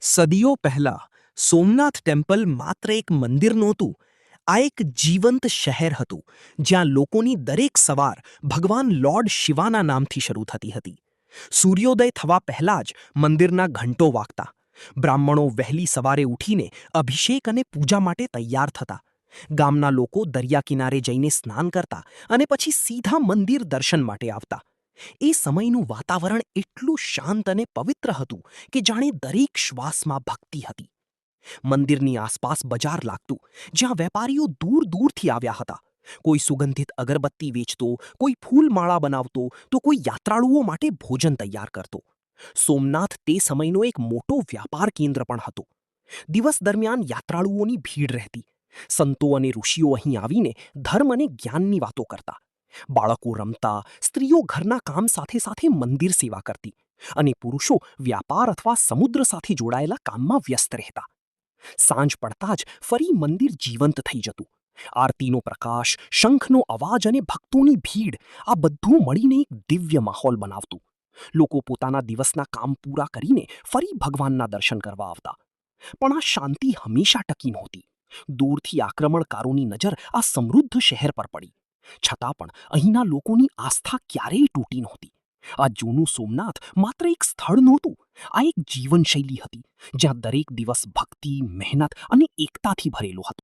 સદીઓ પહેલા સોમનાથ ટેમ્પલ માત્ર એક મંદિર નહોતું, આ એક જીવંત શહેર હતું જ્યાં લોકોની દરેક સવાર ભગવાન લોર્ડ શિવાના નામથી શરૂ થતી હતી. સૂર્યોદય થવા પહેલા જ મંદિરના ઘંટો વાગતા. બ્રાહ્મણો વહેલી સવારે ઉઠીને અભિષેક અને પૂજા માટે તૈયાર થતા. ગામના લોકો દરિયા કિનારે જઈને સ્નાન કરતા અને પછી સીધા મંદિર દર્શન માટે આવતા. એ સમયનું વાતાવરણ એટલું શાંત અને પવિત્ર હતું કે જાણે દરેક શ્વાસમાં ભક્તિ હતી. મંદિરની આસપાસ બજાર લાગતું, જ્યાં વેપારીઓ દૂર દૂરથી આવ્યા હતા. કોઈ સુગંધિત અગરબત્તી વેચતો, કોઈ ફૂલમાળા બનાવતો, તો કોઈ યાત્રાળુઓ માટે ભોજન તૈયાર કરતો. સોમનાથ તે સમયનો એક મોટો વ્યાપાર કેન્દ્ર પણ હતો. દિવસ દરમિયાન યાત્રાળુઓની ભીડ રહેતી. સંતો અને ઋષિઓ અહીં આવીને ધર્મ અને જ્ઞાનની વાતો કરતા. બાળકો રમતા, સ્ત્રીઓ ઘરના કામ સાથે સાથે મંદિર સેવા કરતી, અને પુરુષો વ્યાપાર અથવા સમુદ્ર સાથે જોડાયેલા કામમાં વ્યસ્ત રહેતા. સાંજ પડતા જ ફરી મંદિર જીવંત થઈ જતું. આરતીનો પ્રકાશ, શંખનો અવાજ અને ભક્તોની ભીડ, આ બધું મળીને એક દિવ્ય માહોલ બનાવતું. લોકો પોતાના દિવસના કામ પૂરા કરીને ફરી ભગવાનના દર્શન કરવા આવતા. પણ આ શાંતિ હંમેશા ટકી નહોતી. દૂરથી આક્રમણકારોની નજર આ સમૃદ્ધ શહેર પર પડી. છતાં પણ અહીંના લોકોની આસ્થા ક્યારેય તૂટી નહોતી. આ જૂનું સોમનાથ માત્ર એક સ્થળ નહોતું, આ એક જીવનશૈલી હતી, જ્યાં દરેક દિવસ ભક્તિ, મહેનત અને એકતાથી ભરેલો હતો.